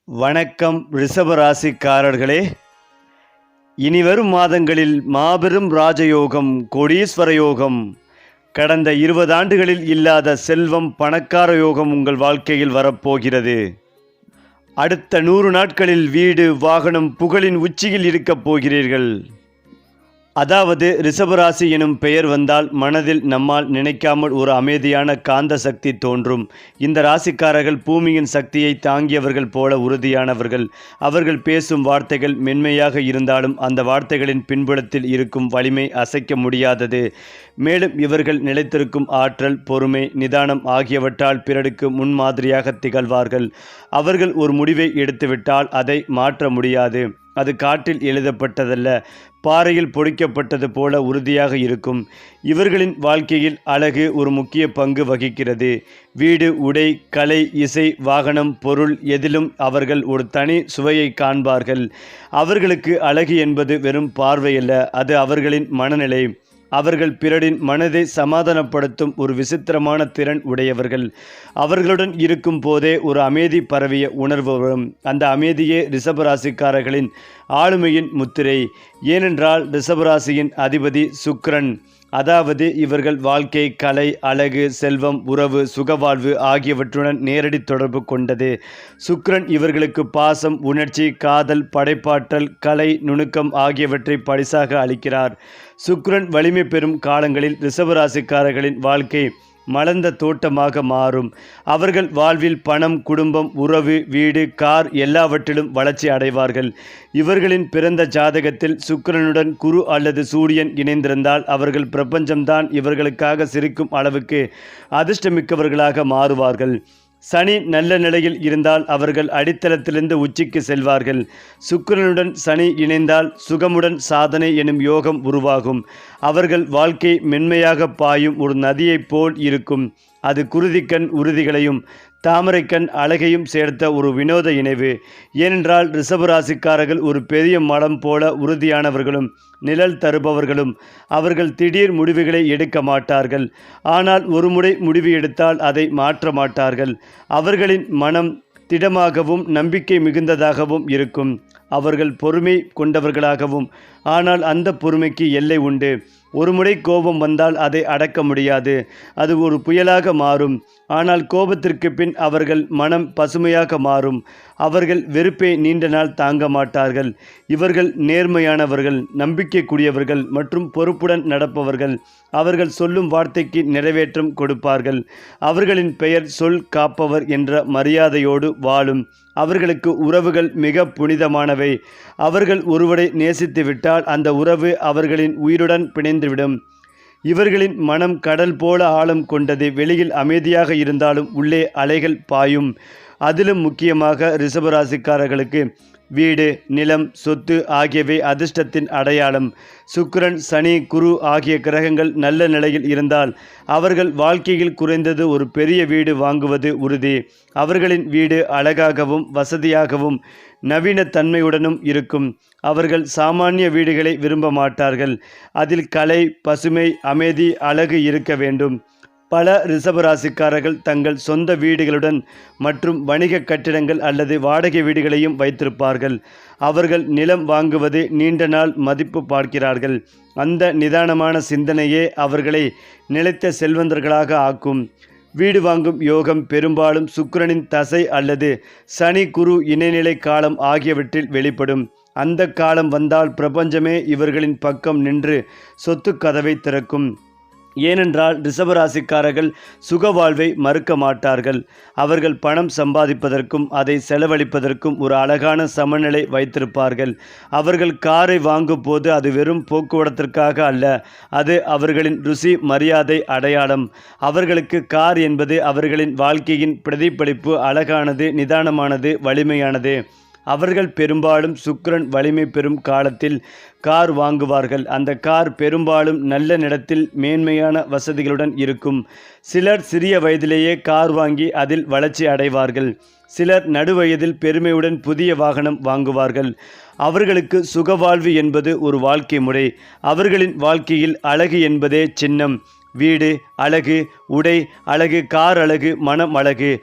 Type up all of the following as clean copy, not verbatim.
வணக்கம் ரிஷபராசிக்காரர்களே. இனிவரும் மாதங்களில் மாபெரும் ராஜயோகம், கோடீஸ்வர யோகம், கடந்த 20 ஆண்டுகளில் இல்லாத செல்வம், பணக்கார யோகம் உங்கள் வாழ்க்கையில் வரப்போகிறது. அடுத்த 100 நாட்களில் வீடு, வாகனம், புகழின் உச்சியில் இருக்கப் போகிறீர்கள். அதாவது ரிஷபராசி எனும் பெயர் வந்தால் மனதில் நம்மால் நினைக்காமல் ஒரு அமைதியான காந்த சக்தி தோன்றும். இந்த ராசிக்காரர்கள் பூமியின் சக்தியை தாங்கியவர்கள் போல உறுதியானவர்கள். அவர்கள் பேசும் வார்த்தைகள் மென்மையாக இருந்தாலும் அந்த வார்த்தைகளின் பின்புலத்தில் இருக்கும் வலிமை அசைக்க முடியாதது. மேலும் இவர்கள் நிலைத்திருக்கும் ஆற்றல், பொறுமை, நிதானம் ஆகியவற்றால் பிறருக்கு முன்மாதிரியாக திகழ்வார்கள். அவர்கள் ஒரு முடிவை எடுத்துவிட்டால் அதை மாற்ற முடியாது. அது காற்றில் எழுதப்பட்டதல்ல, பாறையில் பொடிக்கப்பட்டது போல உறுதியாக இருக்கும். இவர்களின் வாழ்க்கையில் அழகு ஒரு முக்கிய பங்கு வகிக்கிறது. வீடு, உடை, கலை, இசை, வாகனம், பொருள் எதிலும் அவர்கள் ஒரு தனி சுவையை காண்பார்கள். அவர்களுக்கு அழகு என்பது வெறும் பார்வையல்ல, அது அவர்களின் மனநிலை. அவர்கள் பிறரின் மனதை சமாதானப்படுத்தும் ஒரு விசித்திரமான திறன் உடையவர்கள். அவர்களுடன் இருக்கும் போதே ஒரு அமைதி பரவிய உணர்வு வரும். அந்த அமைதியே ரிஷபராசிக்காரர்களின் ஆளுமையின் முத்திரை. ஏனென்றால் ரிஷபராசியின் அதிபதி சுக்கிரன். அதாவது இவர்கள் வாழ்க்கை, கலை, அழகு, செல்வம், உறவு, சுகவாழ்வு ஆகியவற்றுடன் நேரடி தொடர்பு கொண்டது. சுக்கிரன் இவர்களுக்கு பாசம், உணர்ச்சி, காதல், படைப்பாற்றல், கலை, நுணுக்கம் ஆகியவற்றை பரிசாக அளிக்கிறார். சுக்கிரன் வலிமை பெறும் காலங்களில் ரிஷபராசிக்காரர்களின் வாழ்க்கை மலர்ந்த தோட்டமாக மாறும். அவர்கள் வாழ்வில் பணம், குடும்பம், உறவு, வீடு, கார் எல்லாவற்றிலும் வளர்ச்சி அடைவார்கள். இவர்களின் பிறந்த ஜாதகத்தில் சுக்கிரனுடன் குரு அல்லது சூரியன் இணைந்திருந்தால் அவர்கள் பிரபஞ்சம்தான் இவர்களுக்காக சிரிக்கும் அளவுக்கு அதிர்ஷ்டமிக்கவர்களாக மாறுவார்கள். சனி நல்ல நிலையில் இருந்தால் அவர்கள் அடித்தளத்திலிருந்து உச்சிக்கு செல்வார்கள். சுக்கிரனுடன் சனி இணைந்தால் சுகமுடன் சாதனை எனும் யோகம் உருவாகும். அவர்கள் வாழ்க்கை மென்மையாக பாயும் ஒரு நதியைப் போல் இருக்கும். அது குருதிக்கண் உறுதிகளையும் தாமரைக்கண் அழகையும் சேர்த்த ஒரு வினோத இணைவு. ஏனென்றால் ரிஷபராசிக்காரர்கள் ஒரு பெரிய மரம் போல உறுதியானவர்களும் நிழல் தருபவர்களும். அவர்கள் திடீர் முடிவுகளை எடுக்க மாட்டார்கள். ஆனால் ஒரு முறை முடிவு எடுத்தால் அதை மாற்ற மாட்டார்கள். அவர்களின் மனம் திடமாகவும் நம்பிக்கை மிகுந்ததாகவும் இருக்கும். அவர்கள் பொறுமை கொண்டவர்களாகவும். ஆனால் அந்த பொறுமைக்கு எல்லை உண்டு. ஒரு முறை கோபம் வந்தால் அதை அடக்க முடியாது. அது ஒரு புயலாக மாறும். ஆனால் கோபத்திற்கு பின் அவர்கள் மனம் பசுமையாக மாறும். அவர்கள் வெறுப்பை நீண்ட நாள் தாங்க மாட்டார்கள். இவர்கள் நேர்மையானவர்கள், நம்பிக்கைக்குரியவர்கள் மற்றும் பொறுப்புடன் நடப்பவர்கள். அவர்கள் சொல்லும் வார்த்தைக்கு நிறைவேற்றம் கொடுப்பார்கள். அவர்களின் பெயர் சொல் காப்பவர் என்ற மரியாதையோடு வாழும். அவர்களுக்கு உறவுகள் மிக புனிதமானவை. அவர்கள் ஒருவரை நேசித்து விட்டால் அந்த உறவு அவர்களின் உயிருடன் பிணைந்துவிடும். இவர்களின் மனம் கடல் போல ஆழம் கொண்டது. வெளியில் அமைதியாக இருந்தாலும் உள்ளே அலைகள் பாயும். அதிலும் முக்கியமாக ரிஷபராசிக்காரர்களுக்கு வீடு, நிலம், சொத்து ஆகியவை அதிர்ஷ்டத்தின் அடையாளம். சுக்கிரன், சனி, குரு ஆகிய கிரகங்கள் நல்ல நிலையில் இருந்தால் அவர்கள் வாழ்க்கையில் குறைந்தது ஒரு பெரிய வீடு வாங்குவது உறுதி. அவர்களின் வீடு அழகாகவும் வசதியாகவும் நவீன தன்மையுடனும் இருக்கும். அவர்கள் சாமானிய வீடுகளை விரும்ப மாட்டார்கள். அதில் கலை, பசுமை, அமைதி, அழகு இருக்க வேண்டும். பல ரிஷபராசிக்காரர்கள் தங்கள் சொந்த வீடுகளுடன் மற்றும் வணிக கட்டிடங்கள் அல்லது வாடகை வீடுகளையும் வைத்திருப்பார்கள். அவர்கள் நிலம் வாங்குவது நீண்ட நாள் மதிப்பு பார்க்கிறார்கள். அந்த நிதானமான சிந்தனையே அவர்களை நிலைத்த செல்வந்தர்களாக ஆக்கும். வீடு வாங்கும் யோகம் பெரும்பாலும் சுக்கிரனின் தசை அல்லது சனி, குரு இணைநிலை காலம் ஆகியவற்றில் வெளிப்படும். அந்த காலம் வந்தால் பிரபஞ்சமே இவர்களின் பக்கம் நின்று சொத்து கதவை திறக்கும். ஏனென்றால் ரிஷபராசிக்காரர்கள் சுகவாழ்வை மறுக்க மாட்டார்கள். அவர்கள் பணம் சம்பாதிப்பதற்கும் அதை செலவழிப்பதற்கும் ஒரு அழகான சமநிலை வைத்திருப்பார்கள். அவர்கள் காரை வாங்கும் போது அது வெறும் போக்குவரத்திற்காக அல்ல, அது அவர்களின் ருசி, மரியாதை, அடையாளம். அவர்களுக்கு கார் என்பது அவர்களின் வாழ்க்கையின் பிரதிபலிப்பு. அழகானது, நிதானமானது, வலிமையானது. அவர்கள் பெரும்பாலும் சுக்கிரன் வலிமை பெறும் காலத்தில் கார் வாங்குவார்கள். அந்த கார் பெரும்பாலும் நல்ல நிலத்தில் மேன்மையான வசதிகளுடன் இருக்கும். சிலர் சிறிய வயதிலேயே கார் வாங்கி அதில் வளர்ச்சி அடைவார்கள். சிலர் நடுவயதில் பெருமையுடன் புதிய வாகனம் வாங்குவார்கள். அவர்களுக்கு சுகவாழ்வு என்பது ஒரு வாழ்க்கை முறை. அவர்களின் வாழ்க்கையில் அழகு என்பதே சின்னம். வீடு அழகு, உடை அழகு, கார் அழகு, மனம் அழகு.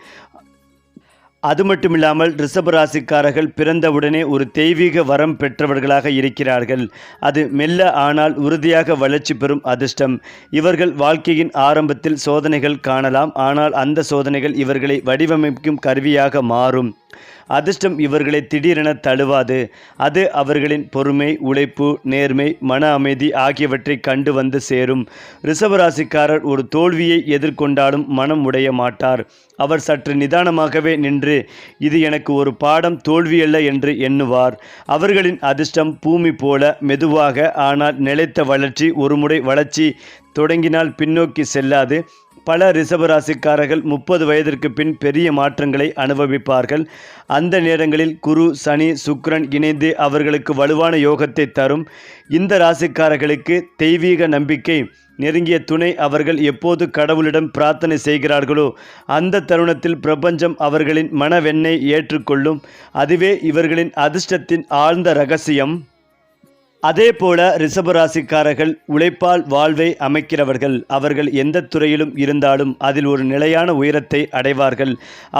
அது மட்டுமில்லாமல் ரிஷபராசிக்காரர்கள் பிறந்தவுடனே ஒரு தெய்வீக வரம் பெற்றவர்களாக இருக்கிறார்கள். அது மெல்ல ஆனால் உறுதியாக வளர்ச்சி பெறும் அதிர்ஷ்டம். இவர்கள் வாழ்க்கையின் ஆரம்பத்தில் சோதனைகள் காணலாம். ஆனால் அந்த சோதனைகள் இவர்களை வடிவமைக்கும் கருவியாக மாறும். அதிர்ஷ்டம் இவர்களை திடீரென தழுவாது. அது அவர்களின் பொறுமை, உழைப்பு, நேர்மை, மன அமைதி ஆகியவற்றை கண்டு வந்து சேரும். ரிஷபராசிக்காரர் ஒரு தோல்வியை எதிர்கொண்டாலும் மனம் உடைய மாட்டார். அவர் சற்று நிதானமாகவே நின்று இது எனக்கு ஒரு பாடம், தோல்வியல்ல என்று எண்ணுவார். அவர்களின் அதிர்ஷ்டம் பூமி போல மெதுவாக ஆனால் நிலைத்த வளர்ச்சி. ஒருமுறை வளர்ச்சி தொடங்கினால் பின்னோக்கி செல்லாது. பல ரிஷபராசிக்காரர்கள் 30 வயதிற்கு பின் பெரிய மாற்றங்களை அனுபவிப்பார்கள். அந்த நேரங்களில் குரு, சனி, சுக்கிரன் இணைந்து அவர்களுக்கு வலுவான யோகத்தை தரும். இந்த ராசிக்காரர்களுக்கு தெய்வீக நம்பிக்கை, நெருங்கிய துணை. அவர்கள் எப்போது கடவுளிடம் பிரார்த்தனை செய்கிறார்களோ அந்த தருணத்தில் பிரபஞ்சம் அவர்களின் மனவெண்ணை ஏற்றுக்கொள்ளும். அதுவே இவர்களின் அதிர்ஷ்டத்தின் ஆழ்ந்த இரகசியம். அதே போல ரிஷபராசிக்காரர்கள் உழைப்பால் வாழ்வை அமைக்கிறவர்கள். அவர்கள் எந்த துறையிலும் இருந்தாலும் அதில் ஒரு நிலையான உயரத்தை அடைவார்கள்.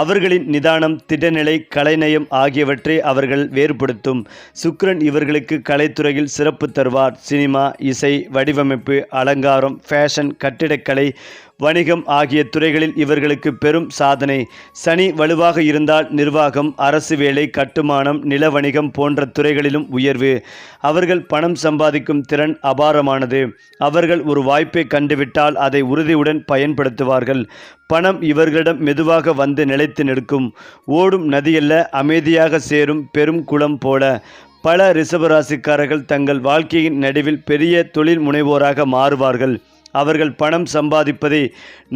அவர்களின் நிதானம், திடநிலை, கலைநயம் ஆகியவற்றை அவர்கள் வேறுபடுத்தும். சுக்கிரன் இவர்களுக்கு கலைத்துறையில் சிறப்பு தருவார். சினிமா, இசை, வடிவமைப்பு, அலங்காரம், ஃபேஷன், கட்டிடக்கலை, வணிகம் ஆகிய துறைகளில் இவர்களுக்கு பெரும் சாதனை. சனி வலுவாக இருந்தால் நிர்வாகம், அரசு வேலை, கட்டுமானம், நில வணிகம் போன்ற துறைகளிலும் உயர்வு. அவர்கள் பணம் சம்பாதிக்கும் திறன் அபாரமானது. அவர்கள் ஒரு வாய்ப்பை கண்டுவிட்டால் அதை உறுதியுடன் பயன்படுத்துவார்கள். பணம் இவர்களிடம் மெதுவாக வந்து நிலைத்து நிற்கும். ஓடும் நதியல்ல, அமைதியாக சேரும் பெரும் குளம் போல. பல ரிஷபராசிக்காரர்கள் தங்கள் வாழ்க்கையின் நடுவில் பெரிய தொழில் முனைவோராக மாறுவார்கள். அவர்கள் பணம் சம்பாதிப்பதை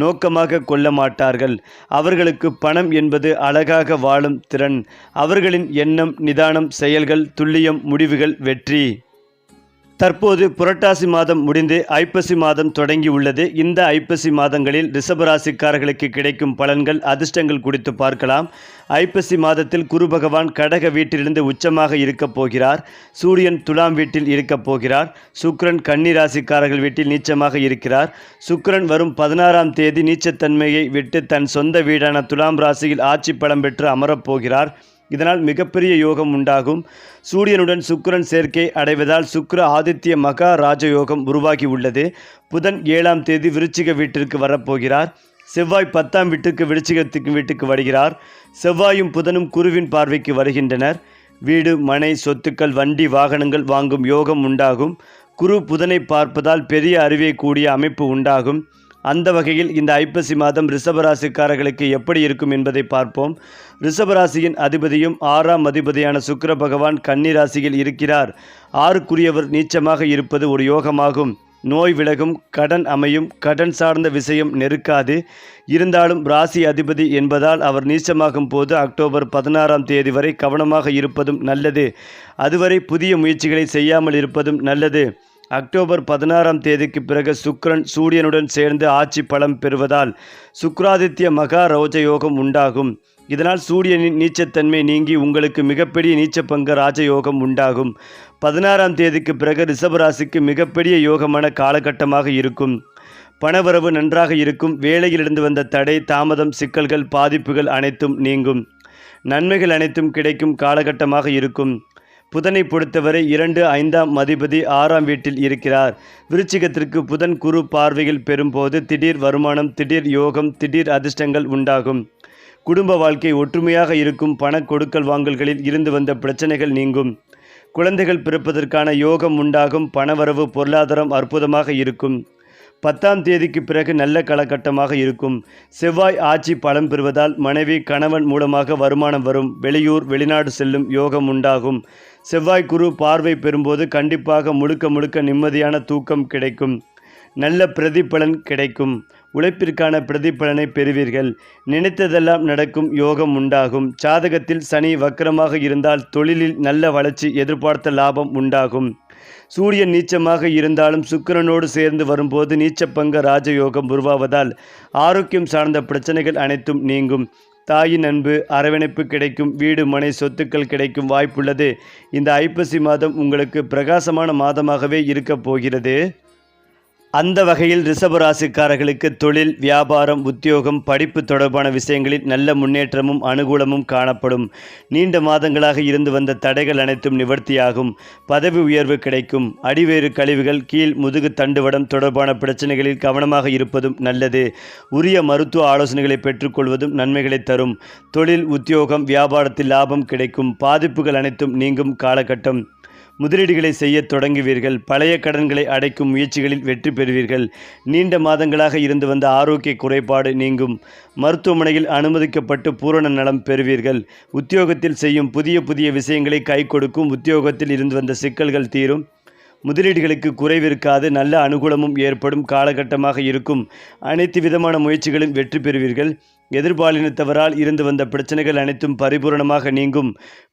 நோக்கமாக கொள்ள மாட்டார்கள். அவர்களுக்கு பணம் என்பது அழகாக வாழும் திறன். அவர்களின் எண்ணம், நிதானம், செயல்கள், துல்லியம், முடிவுகள், வெற்றி. தற்போது புரட்டாசி மாதம் முடிந்து ஐப்பசி மாதம் தொடங்கி உள்ளது. இந்த ஐப்பசி மாதங்களில் ரிஷபராசிக்காரர்களுக்கு கிடைக்கும் பலன்கள், அதிர்ஷ்டங்கள் குறித்து பார்க்கலாம். ஐப்பசி மாதத்தில் குரு பகவான் கடக வீட்டிலிருந்து உச்சமாக இருக்கப் போகிறார். சூரியன் துலாம் வீட்டில் இருக்கப் போகிறார். சுக்கிரன் கன்னி ராசிக்காரர்கள் வீட்டில் நீச்சமாக இருக்கிறார். சுக்கிரன் வரும் 16ஆம் தேதி நீச்சத்தன்மையை விட்டு தன் சொந்த வீடான துலாம் ராசியில் ஆட்சி பலம் பெற்று அமரப்போகிறார். இதனால் மிகப்பெரிய யோகம் உண்டாகும். சூரியனுடன் சுக்கிரன் சேர்க்கை அடைவதால் சுக்கிர ஆதித்ய மகா ராஜயோகம் உருவாகி உள்ளது. புதன் 7ஆம் தேதி விருச்சிக வீட்டிற்கு வரப்போகிறார். செவ்வாய் 10ஆம் வீட்டுக்கு வீட்டுக்கு வருகிறார். செவ்வாயும் புதனும் குருவின் பார்வைக்கு வருகின்றனர். வீடு, மனை, சொத்துக்கள், வண்டி, வாகனங்கள் வாங்கும் யோகம் உண்டாகும். குரு புதனை பார்ப்பதால் பெரிய அறிவை கூடிய அமைப்பு உண்டாகும். அந்த வகையில் இந்த ஐப்பசி மாதம் ரிஷபராசிக்காரர்களுக்கு எப்படி இருக்கும் என்பதை பார்ப்போம். ரிஷபராசியின் அதிபதியும் 6ஆம் அதிபதியான சுக்கிர பகவான் கன்னி ராசியில் இருக்கிறார். 6க்குரியவர் நீச்சமாக இருப்பது ஒரு யோகமாகும். நோய் விலகும், கடன் அமையும். கடன் சார்ந்த விஷயம் நெருக்காது. இருந்தாலும் ராசி அதிபதி என்பதால் அவர் நீச்சமாகும் போது அக்டோபர் 16ஆம் தேதி வரை கவனமாக இருப்பதும் நல்லது. அதுவரை புதிய முயற்சிகளை செய்யாமல் இருப்பதும் நல்லது. அக்டோபர் 16ஆம் தேதிக்கு பிறகு சுக்கிரன் சூரியனுடன் சேர்ந்து ஆட்சி பலம் பெறுவதால் சுக்கிராதித்ய மகா ரோஜயோகம் உண்டாகும். இதனால் சூரியனின் நீச்சத்தன்மை நீங்கி உங்களுக்கு மிகப்பெரிய நீச்சபங்க ராஜயோகம் உண்டாகும். 16ஆம் தேதிக்கு பிறகு ரிஷபராசிக்கு மிகப்பெரிய யோகமான காலகட்டமாக இருக்கும். பணவரவு நன்றாக இருக்கும். வேலையிலிருந்து வந்த தடை, தாமதம், சிக்கல்கள், பாதிப்புகள் அனைத்தும் நீங்கும். நன்மைகள் அனைத்தும் கிடைக்கும் காலகட்டமாக இருக்கும். புதனை பொறுத்தவரை 2, 5ஆம் அதிபதி 6ஆம் வீட்டில் இருக்கிறார். விருச்சிகத்திற்கு புதன் குரு பார்வையில் பெறும்போது திடீர் வருமானம், திடீர் யோகம், திடீர் அதிர்ஷ்டங்கள் உண்டாகும். குடும்ப வாழ்க்கை ஒற்றுமையாக இருக்கும். பண கொடுக்கல் வாங்கல்களில் இருந்து வந்த பிரச்சனைகள் நீங்கும். குழந்தைகள் பிறப்பதற்கான யோகம் உண்டாகும். பணவரவு, பொருளாதாரம் அற்புதமாக இருக்கும். 10ஆம் தேதிக்கு பிறகு நல்ல காலகட்டமாக இருக்கும். செவ்வாய் ஆட்சி பலம் பெறுவதால் மனைவி, கணவன் மூலமாக வருமானம் வரும். வெளியூர், வெளிநாடு செல்லும் யோகம் உண்டாகும். செவ்வாய் குரு பார்வை பெறும்போது கண்டிப்பாக முழுக்க நிம்மதியான தூக்கம் கிடைக்கும். நல்ல பிரதிபலன் கிடைக்கும். உழைப்பிற்கான பிரதிபலனை பெறுவீர்கள். நினைத்ததெல்லாம் நடக்கும் யோகம் உண்டாகும். ஜாதகத்தில் சனி வக்கரமாக இருந்தால் தொழிலில் நல்ல வளர்ச்சி, எதிர்பார்த்த லாபம் உண்டாகும். சூரியன் நீச்சமாக இருந்தாலும் சுக்கிரனோடு சேர்ந்து வரும்போது நீச்சப்பங்க ராஜயோகம் உருவாவதால் ஆரோக்கியம் சார்ந்த பிரச்சனைகள் அனைத்தும் நீங்கும். தாயின் அன்பு, அரவணைப்பு கிடைக்கும். வீடு, மனை, சொத்துக்கள் கிடைக்கும் வாய்ப்புள்ளது. இந்த ஐப்பசி மாதம் உங்களுக்கு பிரகாசமான மாதமாகவே இருக்கப் போகிறது. அந்த வகையில் ரிஷபராசிக்காரர்களுக்கு தொழில், வியாபாரம், உத்தியோகம், படிப்பு தொடர்பான விஷயங்களில் நல்ல முன்னேற்றமும் அனுகூலமும் காணப்படும். நீண்ட மாதங்களாக இருந்து வந்த தடைகள் அனைத்தும் நிவர்த்தியாகும். பதவி உயர்வு கிடைக்கும். அடிவேறு கழிவுகள், கீழ் முதுகு தண்டுவடம் தொடர்பான பிரச்சனைகளில் கவனமாக இருப்பதும் நல்லது. உரிய மருத்துவ ஆலோசனைகளை பெற்றுக்கொள்வதும் நன்மைகளை தரும். தொழில், உத்தியோகம், வியாபாரத்தில் லாபம் கிடைக்கும். பாதிப்புகள் அனைத்தும் நீங்கும் காலகட்டம். முதலீடுகளை செய்ய தொடங்குவீர்கள். பழைய கடன்களை அடைக்கும் முயற்சிகளில் வெற்றி பெறுவீர்கள். நீண்ட மாதங்களாக இருந்து வந்த ஆரோக்கிய குறைபாடு நீங்கும். மருத்துவமனையில் அனுமதிக்கப்பட்டு பூரண நலம் பெறுவீர்கள். உத்தியோகத்தில் செய்யும் புதிய விஷயங்களை கை கொடுக்கும். உத்தியோகத்தில் இருந்து வந்த சிக்கல்கள் தீரும். முதலீடுகளுக்கு குறைவிருக்காது. நல்ல அனுகூலமும் ஏற்படும் காலகட்டமாக இருக்கும். அனைத்து விதமான முயற்சிகளும் வெற்றி பெறுவீர்கள். எதிர்பாலினத்தவரால் இருந்து வந்த பிரச்சனைகள் அனைத்தும் பரிபூரணமாக நீங்கும்.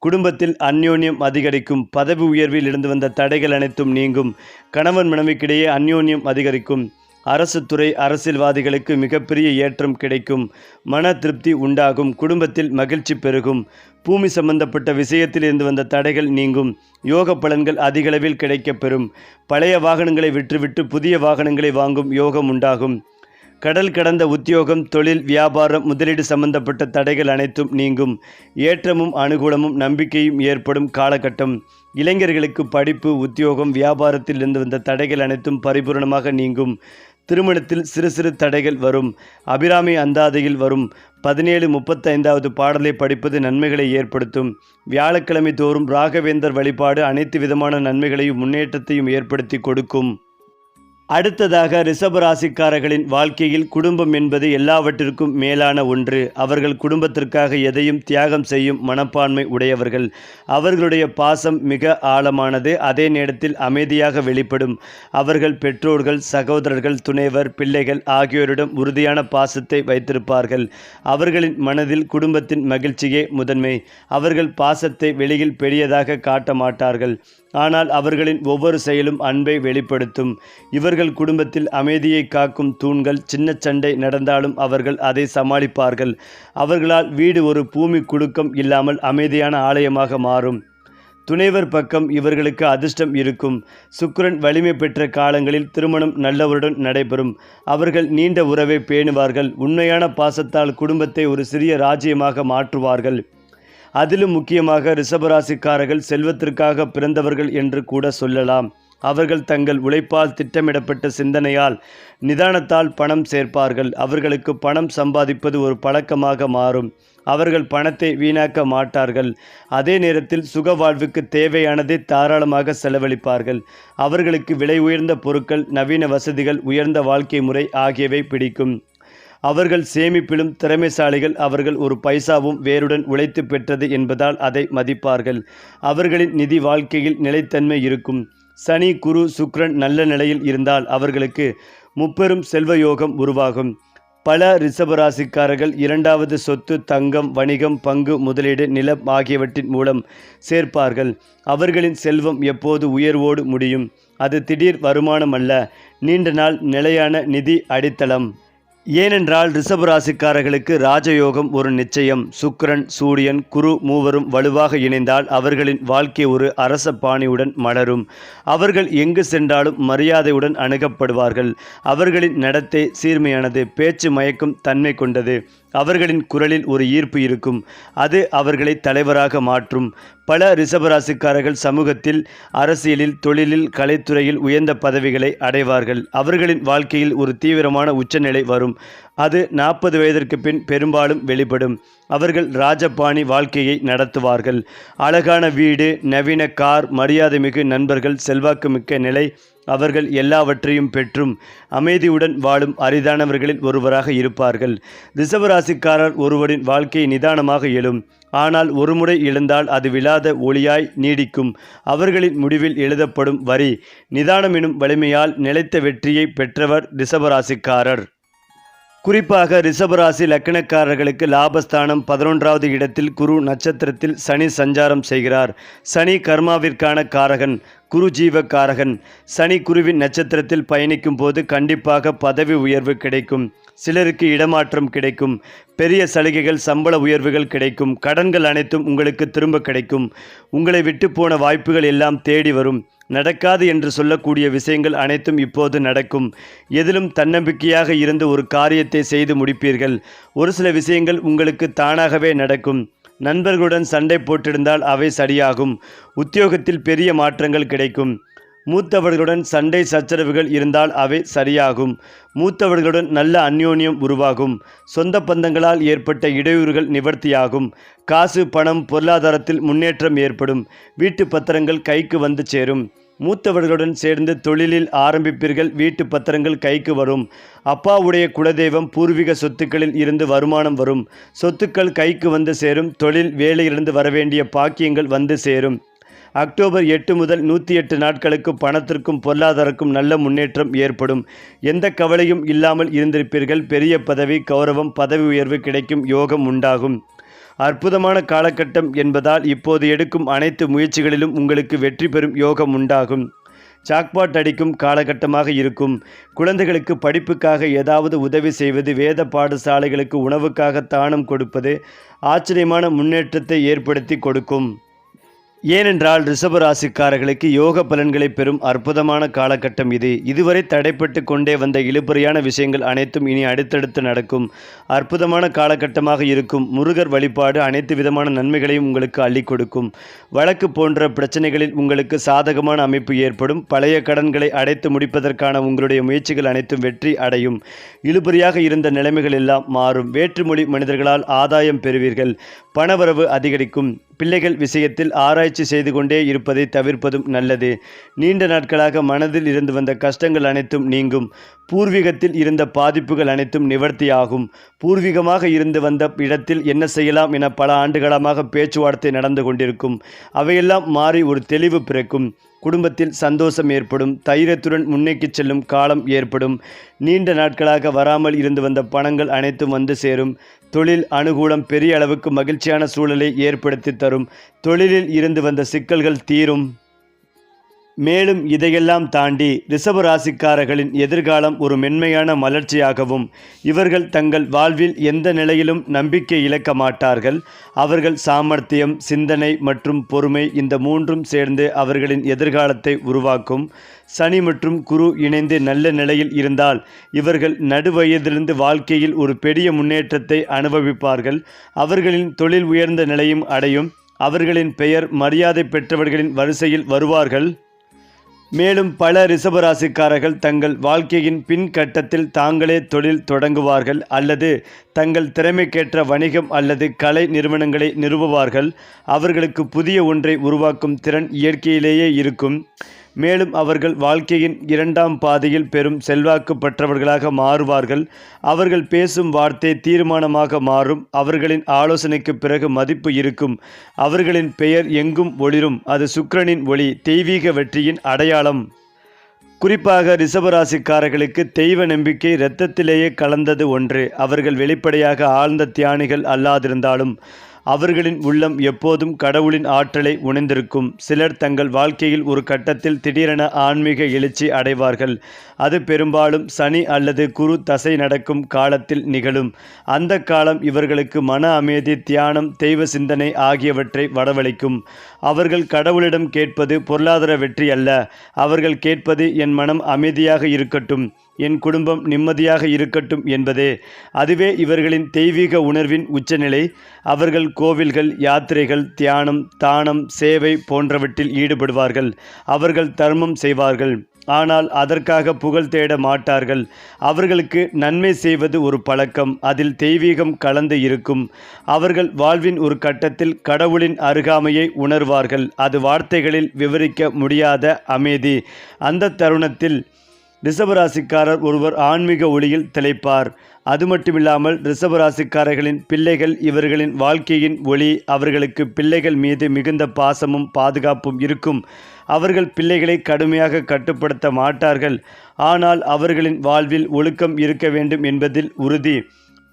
குடும்பத்தில் அந்யோன்யம் அதிகரிக்கும். பதவி உயர்வில் இருந்து வந்த தடைகள் அனைத்தும் நீங்கும். கணவன் மனைவிக்கிடையே அந்யோன்யம் அதிகரிக்கும். அரசு துறை அரசியல்வாதிகளுக்கு மிகப்பெரிய ஏற்றம் கிடைக்கும். மன திருப்தி உண்டாகும். குடும்பத்தில் மகிழ்ச்சி பெருகும். பூமி சம்பந்தப்பட்ட விஷயத்தில் இருந்து வந்த தடைகள் நீங்கும். யோக பலன்கள் அதிகளவில் கிடைக்கப்பெறும். பழைய வாகனங்களை விற்றுவிட்டு புதிய வாகனங்களை வாங்கும் யோகம் உண்டாகும். கடல் கடந்த உத்தியோகம், தொழில், வியாபாரம், முதலீடு சம்பந்தப்பட்ட தடைகள் அனைத்தும் நீங்கும். ஏற்றமும் அனுகூலமும் நம்பிக்கையும் ஏற்படும் காலகட்டம். இளைஞர்களுக்கு படிப்பு, உத்தியோகம், வியாபாரத்தில் இருந்து வந்த தடைகள் அனைத்தும் பரிபூர்ணமாக நீங்கும். திருமணத்தில் சிறு தடைகள் வரும். அபிராமி அந்தாதியில் வரும் 17:35 பாடலை படிப்பது நன்மைகளை ஏற்படுத்தும். வியாழக்கிழமை தோறும் ராகவேந்தர் வழிபாடு அனைத்து விதமான நன்மைகளையும் முன்னேற்றத்தையும் ஏற்படுத்தி கொடுக்கும். அடுத்ததாக ரிஷபராசிக்காரர்களின் வாழ்க்கையில் குடும்பம் என்பது எல்லாவற்றிற்கும் மேலான ஒன்று. அவர்கள் குடும்பத்திற்காக எதையும் தியாகம் செய்யும் மனப்பான்மை உடையவர்கள். அவர்களுடைய பாசம் மிக ஆழமானது. அதே நேரத்தில் அமைதியாக வெளிப்படும். அவர்கள் பெற்றோர்கள், சகோதரர்கள், துணைவர், பிள்ளைகள் ஆகியோரிடம் உறுதியான பாசத்தை வைத்திருப்பார்கள். அவர்களின் மனதில் குடும்பத்தின் மகிழ்ச்சியே முதன்மை. அவர்கள் பாசத்தை வெளியில் பெரியதாக காட்ட மாட்டார்கள். ஆனால் அவர்களின் ஒவ்வொரு செயலும் அன்பை வெளிப்படுத்தும். இவர்கள் குடும்பத்தில் அமைதியை காக்கும் தூண்கள். சின்ன சண்டை நடந்தாலும் அவர்கள் அதை சமாளிப்பார்கள். அவர்களால் வீடு ஒரு பூமி குலுக்கம் இல்லாமல் அமைதியான ஆலயமாக மாறும். துணைவர் பக்கம் இவர்களுக்கு அதிர்ஷ்டம் இருக்கும். சுக்கிரன் வலிமை பெற்ற காலங்களில் திருமணம் நல்லவருடன் நடைபெறும். அவர்கள் நீண்ட உறவை பேணுவார்கள். உண்மையான பாசத்தால் குடும்பத்தை ஒரு சிறிய ராஜ்யமாக மாற்றுவார்கள். அதிலும் முக்கியமாக ரிஷபராசிக்காரர்கள் செல்வத்திற்காக பிறந்தவர்கள் என்று கூட சொல்லலாம். அவர்கள் தங்கள் உழைப்பால், திட்டமிடப்பட்ட சிந்தனையால், நிதானத்தால் பணம் சேர்ப்பார்கள். அவர்களுக்கு பணம் சம்பாதிப்பது ஒரு பழக்கமாக மாறும். அவர்கள் பணத்தை வீணாக்க மாட்டார்கள். அதே நேரத்தில் சுக வாழ்வுக்கு தேவையானதை தாராளமாக செலவழிப்பார்கள். அவர்களுக்கு விலை உயர்ந்த பொருட்கள், நவீன வசதிகள், உயர்ந்த வாழ்க்கை முறை ஆகியவை பிடிக்கும். அவர்கள் சேமிப்பிலும் திறமைசாலிகள். அவர்கள் ஒரு பைசாவும் வேருடன் உழைத்து பெற்றது என்பதால் அதை மதிப்பார்கள். அவர்களின் நிதி வாழ்க்கையில் நிலைத்தன்மை இருக்கும். சனி, குரு, சுக்கிரன் நல்ல நிலையில் இருந்தால் அவர்களுக்கு முப்பெரும் செல்வ யோகம் உருவாகும். பல ரிஷபராசிக்காரர்கள் இரண்டாவது சொத்து, தங்கம், வணிகம், பங்கு முதலீடு, நிலம் ஆகியவற்றின் மூலம் சேர்ப்பார்கள். அவர்களின் செல்வம் எப்போது உயர்வோடு முடியும். அது திடீர் வருமானம் அல்ல, நீண்ட நாள் நிலையான நிதி அடித்தளம். ஏனென்றால் ரிஷபராசிக்காரர்களுக்கு ராஜயோகம் ஒரு நிச்சயம். சுக்கிரன், சூரியன், குரு மூவரும் வலுவாக இணைந்தால் அவர்களின் வாழ்க்கை ஒரு அரச பாணியுடன் மலரும். அவர்கள் எங்கு சென்றாலும் மரியாதையுடன் அணுகப்படுவார்கள். அவர்களின் நடத்தை சீர்மையானது. பேச்சு மயக்கும் தன்மை கொண்டது. அவர்களின் குரலில் ஒரு ஈர்ப்பு இருக்கும். அது அவர்களை தலைவராக மாற்றும். பல ரிஷபராசிக்காரர்கள் சமூகத்தில், அரசியலில், தொழிலில், கலைத்துறையில் உயர்ந்த பதவிகளை அடைவார்கள். அவர்களின் வாழ்க்கையில் ஒரு தீவிரமான உச்சநிலை வரும். அது 40 வயதிற்கு பின் பெரும்பாலும் வெளிப்படும். அவர்கள் ராஜபாணி வாழ்க்கையை நடத்துவார்கள். அழகான வீடு, நவீன கார், மரியாதைமிகு நண்பர்கள், செல்வாக்குமிக்க நிலை. அவர்கள் எல்லாவற்றையும் பெற்றும் அமைதியுடன் வாழும் அரிதானவர்களில் ஒருவராக இருப்பார்கள். ரிஷபராசிக்காரர் ஒருவரின் வாழ்க்கை நிதானமாக எழும். ஆனால் ஒருமுறை இழந்தால் அது விழாத ஒளியாய் நீடிக்கும். அவர்களின் முடிவில் எழுதப்படும் வரி, நிதானம் எனும் வலிமையால் நிலைத்த வெற்றியை பெற்றவர் ரிஷபராசிக்காரர். குறிப்பாக ரிஷபராசி லக்னக்காரர்களுக்கு லாபஸ்தானம் 11வது இடத்தில் குரு நட்சத்திரத்தில் சனி சஞ்சாரம் செய்கிறார். சனி கர்மாவிற்கான காரகன், குரு ஜீவக்காரகன். சனி குருவின் நட்சத்திரத்தில் பயணிக்கும் போது கண்டிப்பாக பதவி உயர்வு கிடைக்கும். சிலருக்கு இடமாற்றம் கிடைக்கும். பெரிய சலுகைகள், சம்பள உயர்வுகள் கிடைக்கும். கடன்கள் அனைத்தும் உங்களுக்கு திரும்ப கிடைக்கும். உங்களை விட்டு போன வாய்ப்புகள் எல்லாம் தேடி வரும். நடக்காது என்று சொல்லக்கூடிய விஷயங்கள் அனைத்தும் இப்போது நடக்கும். எதிலும் தன்னம்பிக்கையாக இருந்து ஒரு காரியத்தை செய்து முடிப்பீர்கள். ஒரு சில விஷயங்கள் உங்களுக்கு தானாகவே நடக்கும். நண்பர்களுடன் சண்டை போட்டிருந்தால் அவை சரியாகும். உத்தியோகத்தில் பெரிய மாற்றங்கள் கிடைக்கும். மூத்தவர்களுடன் சண்டை சச்சரவுகள் இருந்தால் அவை சரியாகும். மூத்தவர்களுடன் நல்ல அந்யோன்யம் உருவாகும். சொந்த பந்தங்களால் ஏற்பட்ட இடையூறுகள் நிவர்த்தியாகும். காசு, பணம், பொருளாதாரத்தில் முன்னேற்றம் ஏற்படும். வீட்டு பத்திரங்கள் கைக்கு வந்து சேரும். மூத்தவர்களுடன் சேர்ந்து தொழிலில் ஆரம்பிப்பீர்கள். வீட்டு பத்திரங்கள் கைக்கு வரும். அப்பாவுடைய குலதெய்வம், பூர்வீக சொத்துக்களில் இருந்து வருமானம் வரும். சொத்துக்கள் கைக்கு வந்து சேரும். தொழில், வேலையிலிருந்து வரவேண்டிய பாக்கியங்கள் வந்து சேரும். அக்டோபர் 8 முதல் 108 நாட்களுக்கு பணத்திற்கும் பொருளாதாரக்கும் நல்ல முன்னேற்றம் ஏற்படும். எந்த கவலையும் இல்லாமல் இருந்திருப்பீர்கள். பெரிய பதவி, கௌரவம், பதவி உயர்வு கிடைக்கும் யோகம் உண்டாகும். அற்புதமான காலகட்டம் என்பதால் இப்போது எடுக்கும் அனைத்து முயற்சிகளிலும் உங்களுக்கு வெற்றி பெறும் யோகம் உண்டாகும். ஜாக்பாட் அடிக்கும் காலகட்டமாக இருக்கும். குழந்தைகளுக்கு படிப்புக்காக ஏதாவது உதவி செய்வது, வேத பாடசாலைகளுக்கு உணவுக்காக தானம் கொடுப்பது ஆச்சரியமான முன்னேற்றத்தை ஏற்படுத்தி கொடுக்கும். ஏனென்றால் ரிஷபராசிக்காரர்களுக்கு யோக பலன்களை பெறும் அற்புதமான காலகட்டம் இது. இதுவரை தடைப்பட்டு கொண்டே வந்த இழுபறியான விஷயங்கள் அனைத்தும் இனி அடுத்தடுத்து நடக்கும். அற்புதமான காலகட்டமாக இருக்கும். முருகர் வழிபாடு அனைத்து விதமான நன்மைகளையும் உங்களுக்கு அள்ளி கொடுக்கும். வழக்கு போன்ற பிரச்சனைகளில் உங்களுக்கு சாதகமான அமைப்பு ஏற்படும். பழைய கடன்களை அடைத்து முடிப்பதற்கான உங்களுடைய முயற்சிகள் அனைத்தும் வெற்றி அடையும். இழுபறியாக இருந்த நிலைமைகள் எல்லாம் மாறும். வேற்றுமொழி மனிதர்களால் ஆதாயம் பெறுவீர்கள். பணவரவு அதிகரிக்கும். பிள்ளைகள் விஷயத்தில் ஆராய்ச்சி செய்து கொண்டே இருப்பதை தவிர்ப்பதும் நல்லது. நீண்ட நாட்களாக மனதில் இருந்து வந்த கஷ்டங்கள் அனைத்தும் நீங்கும். பூர்வீகத்தில் இருந்த பாதிப்புகள் அனைத்தும் நிவர்த்தியாகும். பூர்வீகமாக இருந்து வந்த இடத்தில் என்ன செய்யலாம் என பல ஆண்டுகாலமாக பேச்சுவார்த்தை நடந்து கொண்டிருக்கும். அவையெல்லாம் மாறி ஒரு தெளிவு பிறக்கும். குடும்பத்தில் சந்தோஷம் ஏற்படும். தைரியத்துடன் முன்னேக்கி செல்லும் காலம் ஏற்படும். நீண்ட நாட்களாக வராமல் இருந்து வந்த பணங்கள் அனைத்தும் வந்து சேரும். தொழில் அனுகூலம், பெரிய அளவுக்கு மகிழ்ச்சியான சூழலை ஏற்படுத்தி தரும். தொழிலில் இருந்து வந்த சிக்கல்கள் தீரும். மேலும் இதையெல்லாம் தாண்டி ரிஷபராசிக்காரர்களின் எதிர்காலம் ஒரு மென்மையான மலர்ச்சியாகவும், இவர்கள் தங்கள் வாழ்வில் எந்த நிலையிலும் நம்பிக்கை இழக்க மாட்டார்கள். அவர்கள் சாமர்த்தியம், சிந்தனை மற்றும் பொறுமை, இந்த மூன்றும் சேர்ந்து அவர்களின் எதிர்காலத்தை உருவாக்கும். சனி மற்றும் குரு இணைந்து நல்ல நிலையில் இருந்தால் இவர்கள் நடுவயதிலிருந்து வாழ்க்கையில் ஒரு பெரிய முன்னேற்றத்தை அனுபவிப்பார்கள். அவர்களின் தொழில் உயர்ந்த நிலையும் அடையும். அவர்களின் பெயர் மரியாதை பெற்றவர்களின் வரிசையில் வருவார்கள். மேலும் பல ரிஷபராசிக்காரர்கள் தங்கள் வாழ்க்கையின் பின் கட்டத்தில் தாங்களே தொழில் தொடங்குவார்கள் அல்லது தங்கள் திறமைக்கேற்ற வணிகம் அல்லது கலை நிறுவனங்களை நிறுவுவார்கள். அவர்களுக்கு புதிய ஒன்றை உருவாக்கும் திறன் இயற்கையிலேயே இருக்கும். மேலும் அவர்கள் வாழ்க்கையின் இரண்டாம் பாதையில் பெரும் செல்வாக்கு பெற்றவர்களாக மாறுவார்கள். அவர்கள் பேசும் வார்த்தை தீர்மானமாக மாறும். அவர்களின் ஆலோசனைக்கு பிறகு மதிப்பு இருக்கும். அவர்களின் பெயர் எங்கும் ஒளிரும். அது சுக்கிரனின் ஒளி, தெய்வீக வெற்றியின் அடையாளம். குறிப்பாக ரிஷபராசிக்காரர்களுக்கு தெய்வ நம்பிக்கை இரத்தத்திலேயே கலந்தது ஒன்று. அவர்கள் வெளிப்படையாக ஆழ்ந்த தியானிகள் அல்லாதிருந்தாலும் அவர்களின் உள்ளம் எப்போதும் கடவுளின் ஆற்றலை உணர்ந்திருக்கும். சிலர் தங்கள் வாழ்க்கையில் ஒரு கட்டத்தில் திடீரென ஆன்மீக எழுச்சி அடைவார்கள். அது பெரும்பாலும் சனி அல்லது குரு தசை நடக்கும் காலத்தில் நிகழும். அந்த காலம் இவர்களுக்கு மன அமைதி, தியானம், தெய்வ சிந்தனை ஆகியவற்றை வரவழைக்கும். அவர்கள் கடவுளிடம் கேட்பது பொருளாதார வெற்றி அல்ல. அவர்கள் கேட்பது என் மனம் அமைதியாக இருக்கட்டும், என் குடும்பம் நிம்மதியாக இருக்கட்டும் என்பதே. அதுவே இவர்களின் தெய்வீக உணர்வின் உச்சநிலை. அவர்கள் கோவில்கள், யாத்திரைகள், தியானம், தானம், சேவை போன்றவற்றில் ஈடுபடுவார்கள். அவர்கள் தர்மம் செய்வார்கள். ஆனால் அதற்காக புகழ் தேட மாட்டார்கள். அவர்களுக்கு நன்மை செய்வது ஒரு பழக்கம். அதில் தெய்வீகம் கலந்து இருக்கும். அவர்கள் வாழ்வின் ஒரு கட்டத்தில் கடவுளின் அருகாமையை உணர்வார்கள். அது வார்த்தைகளில் விவரிக்க முடியாத அமைதி. அந்த தருணத்தில் ரிஷபராசிக்காரர் ஒருவர் ஆன்மீக ஒளியில் திளைப்பார். அது மட்டுமில்லாமல் ரிஷபராசிக்காரர்களின் பிள்ளைகள் இவர்களின் வாழ்க்கையின் ஒளி. அவர்களுக்கு பிள்ளைகள் மீது மிகுந்த பாசமும் பாதுகாப்பும் இருக்கும். அவர்கள் பிள்ளைகளை கடுமையாக கட்டுப்படுத்த மாட்டார்கள். ஆனால் அவர்களின் வாழ்வில் ஒழுக்கம் இருக்க வேண்டும் என்பதில் உறுதி.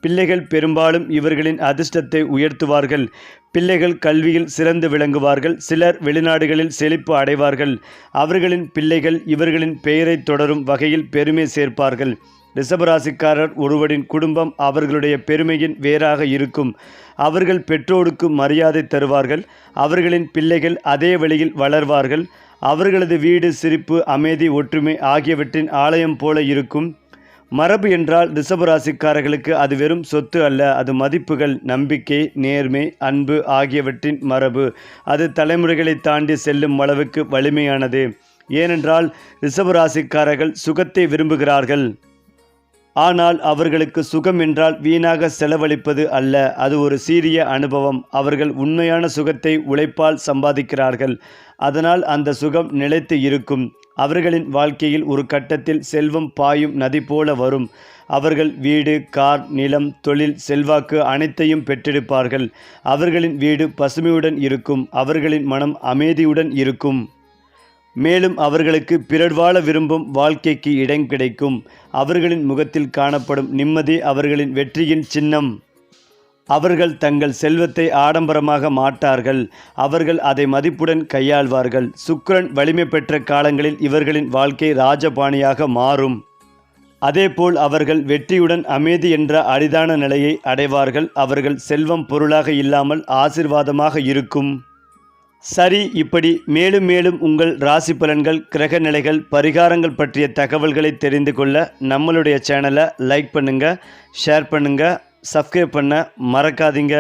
பிள்ளைகள் பெரும்பாலும் இவர்களின் அதிர்ஷ்டத்தை உயர்த்துவார்கள். பிள்ளைகள் கல்வியில் சிறந்து விளங்குவார்கள். சிலர் வெளிநாடுகளில் செழிப்பு அடைவார்கள். அவர்களின் பிள்ளைகள் இவர்களின் பெயரை தொடரும் வகையில் பெருமை சேர்ப்பார்கள். ரிஷபராசிக்காரர் ஒருவரின் குடும்பம் அவர்களுடைய பெருமையின் வேறாக இருக்கும். அவர்கள் பெற்றோருக்கு மரியாதை தருவார்கள். அவர்களின் பிள்ளைகள் அதே வழியில் வளர்வார்கள். அவர்களது வீடு சிரிப்பு, அமைதி, ஒற்றுமை ஆகியவற்றின் ஆலயம் போல இருக்கும். மரபு என்றால் ரிஷபராசிக்காரர்களுக்கு அது வெறும் சொத்து அல்ல, அது மதிப்புகள், நம்பிக்கை, நேர்மை, அன்பு ஆகியவற்றின் மரபு. அது தலைமுறைகளை தாண்டி செல்லும் அளவுக்கு வலிமையானது. ஏனென்றால் ரிஷபராசிக்காரர்கள் சுகத்தை விரும்புகிறார்கள். ஆனால் அவர்களுக்கு சுகம் என்றால் வீணாக செலவழிப்பது அல்ல, அது ஒரு சீரிய அனுபவம். அவர்கள் உண்மையான சுகத்தை உழைப்பால் சம்பாதிக்கிறார்கள். அதனால் அந்த சுகம் நிலைத்து இருக்கும். அவர்களின் வாழ்க்கையில் ஒரு கட்டத்தில் செல்வம் பாயும் நதி போல வரும். அவர்கள் வீடு, கார், நிலம், தொழில், செல்வாக்கு அனைத்தையும் பெற்றெடுப்பார்கள். அவர்களின் வீடு பசுமையுடன் இருக்கும். அவர்களின் மனம் அமைதியுடன் இருக்கும். மேலும் அவர்களுக்கு பிறர் வாழ விரும்பும் வாழ்க்கைக்கு இடம் கிடைக்கும். அவர்களின் முகத்தில் காணப்படும் நிம்மதி அவர்களின் வெற்றியின் சின்னம். அவர்கள் தங்கள் செல்வத்தை ஆடம்பரமாக மாட்டார்கள். அவர்கள் அதை மதிப்புடன் கையாள்வார்கள். சுக்கிரன் வலிமை பெற்ற காலங்களில் இவர்களின் வாழ்க்கை ராஜபாணியாக மாறும். அதேபோல் அவர்கள் வெற்றியுடன் அமைதி என்ற அரிதான நிலையை அடைவார்கள். அவர்கள் செல்வம் பொருளாக இல்லாமல் ஆசீர்வாதமாக இருக்கும். சரி, இப்படி மேலும் மேலும் உங்கள் ராசி பலன்கள், கிரக நிலைகள், பரிகாரங்கள் பற்றிய தகவல்களை தெரிந்து கொள்ள நம்மளுடைய சேனலை லைக் பண்ணுங்கள், ஷேர் பண்ணுங்கள், சப்ஸ்கிரைப் பண்ண மறக்காதீங்க.